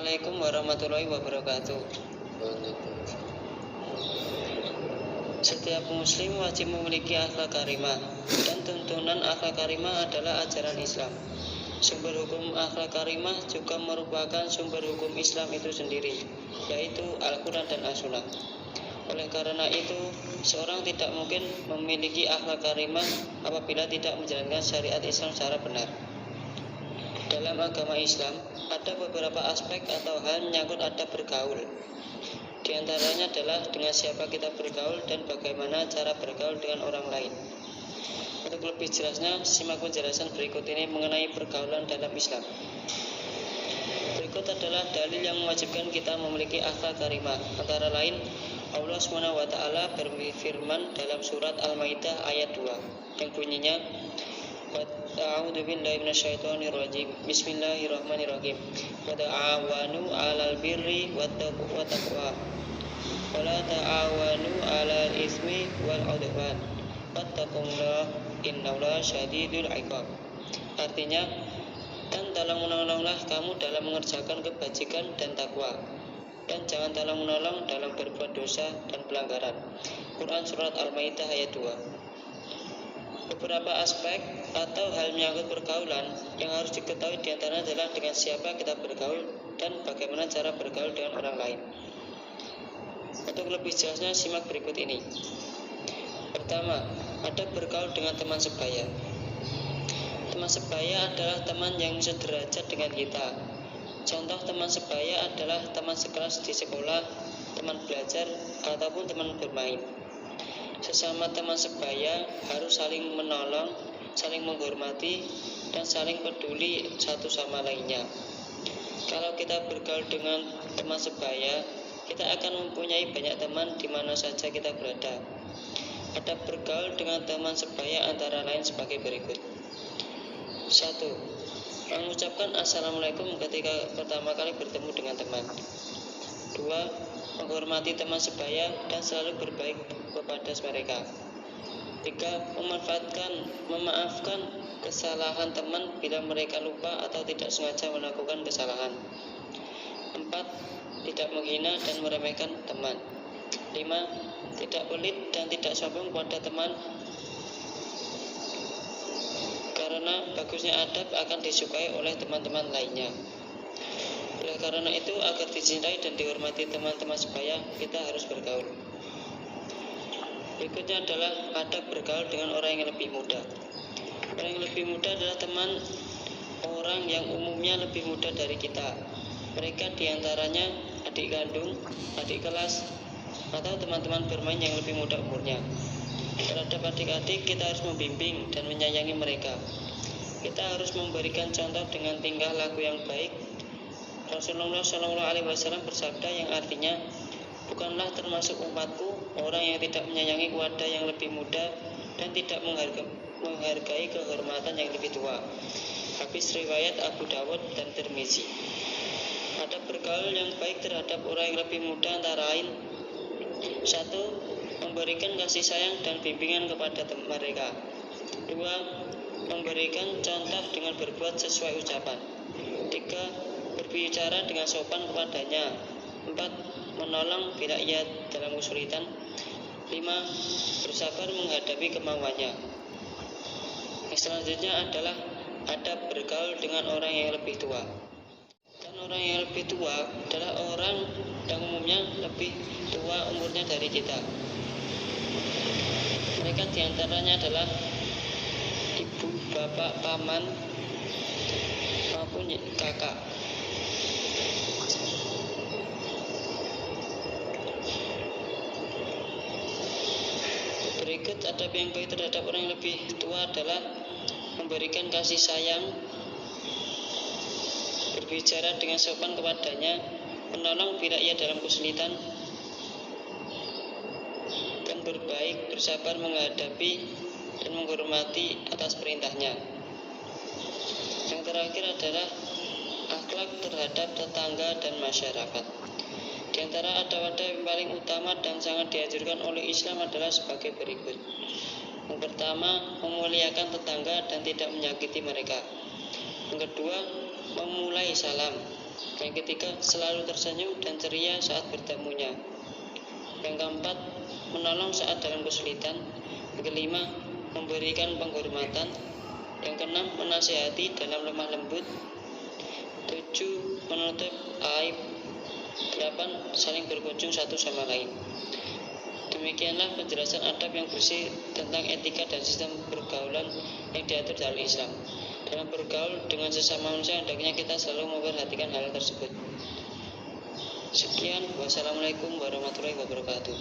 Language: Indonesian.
Assalamualaikum warahmatullahi wabarakatuh. Setiap muslim wajib memiliki akhlak karimah, dan tuntunan akhlak karimah adalah ajaran Islam. Sumber hukum akhlak karimah juga merupakan sumber hukum Islam itu sendiri, yaitu Al-Quran dan As-Sunnah. Oleh karena itu, seorang tidak mungkin memiliki akhlak karimah apabila tidak menjalankan syariat Islam secara benar. Dalam agama Islam, ada beberapa aspek atau hal menyangkut adab bergaul. Di antaranya adalah dengan siapa kita bergaul dan bagaimana cara bergaul dengan orang lain. Untuk lebih jelasnya, simak penjelasan berikut ini mengenai pergaulan dalam Islam. Berikut adalah dalil yang mewajibkan kita memiliki akhlak karimah. Antara lain, Allah SWT berfirman dalam surat Al-Maidah ayat 2 yang bunyinya, A'udzu billahi minasyaitonir rajim. Bismillahirrahmanirrahim. Wa ta'awanu 'alal birri wat taqwa. Wa la ta'awanu 'alal itsmi wal 'udwan. Wattaqullaha innallaha syadidul 'iqab. Artinya, dan tolong menolonglah kamu dalam mengerjakan kebajikan dan takwa, dan jangan tolong menolong dalam berbuat dosa dan pelanggaran. Quran surat Al-Maidah ayat 2. Beberapa aspek atau hal menyangkut pergaulan yang harus diketahui diantaranya adalah dengan siapa kita bergaul dan bagaimana cara bergaul dengan orang lain. Untuk lebih jelasnya, simak berikut ini. Pertama, ada bergaul dengan teman sebaya. Teman sebaya adalah teman yang sederajat dengan kita. Contoh teman sebaya adalah teman sekelas di sekolah, teman belajar, ataupun teman bermain. Sesama teman sebaya harus saling menolong, saling menghormati, dan saling peduli satu sama lainnya. Kalau kita bergaul dengan teman sebaya, kita akan mempunyai banyak teman di mana saja kita berada. Ada bergaul dengan teman sebaya antara lain sebagai berikut. 1. Mengucapkan Assalamualaikum ketika pertama kali bertemu dengan teman. 2. Menghormati teman sebaya dan selalu berbaik kepada mereka. 3. Memaafkan kesalahan teman bila mereka lupa atau tidak sengaja melakukan kesalahan. 4. Tidak menghina dan meremehkan teman. 5. Tidak pelit dan tidak sombong pada teman, karena bagusnya adab akan disukai oleh teman-teman lainnya. Oleh karena itu, agar dicintai dan dihormati teman-teman sebaya, kita harus bergaul. Berikutnya adalah adab bergaul dengan orang yang lebih muda. Orang yang lebih muda adalah teman orang yang umumnya lebih muda dari kita. Mereka diantaranya adik kandung, adik kelas, atau teman-teman bermain yang lebih muda umurnya. Terhadap adik-adik, kita harus membimbing dan menyayangi mereka. Kita harus memberikan contoh dengan tingkah laku yang baik. Rasulullah SAW bersabda yang artinya, bukanlah termasuk umatku orang yang tidak menyayangi keluarga yang lebih muda dan tidak menghargai kehormatan yang lebih tua. Hadis riwayat Abu Dawud dan Tirmizi. Ada bergaul yang baik terhadap orang yang lebih muda antara lain: 1. Memberikan kasih sayang dan bimbingan kepada mereka. 2. Memberikan contoh dengan berbuat sesuai ucapan. 3. Berbicara dengan sopan kepadanya. 4. Menolong bila ia dalam kesulitan. 5. Bersabar menghadapi kemauannya. Yang selanjutnya adalah adab bergaul dengan orang yang lebih tua. Dan orang yang lebih tua adalah orang yang umumnya lebih tua umurnya dari kita. Mereka diantaranya adalah ibu, bapak, paman, maupun kakak. Berikut adab yang baik terhadap orang yang lebih tua adalah memberikan kasih sayang, berbicara dengan sopan kepadanya, menolong bila ia dalam kesulitan, dan berbaik, bersabar menghadapi dan menghormati atas perintahnya. Yang terakhir adalah akhlak terhadap tetangga dan masyarakat. Di antara adab-adab yang paling utama dan sangat dianjurkan oleh Islam adalah sebagai berikut. Yang pertama, memuliakan tetangga dan tidak menyakiti mereka. Yang kedua, memulai salam. Yang ketiga, selalu tersenyum dan ceria saat bertemunya. Yang keempat, menolong saat dalam kesulitan. Yang kelima, memberikan penghormatan. Yang keenam, menasihati dalam lemah lembut. 7, menutup aib. 8, saling berkunjung satu sama lain. Demikianlah penjelasan adab yang bersih tentang etika dan sistem pergaulan yang diatur dalam Islam. Dalam bergaul dengan sesama manusia, hendaknya kita selalu memperhatikan hal tersebut. Sekian, wassalamualaikum warahmatullahi wabarakatuh.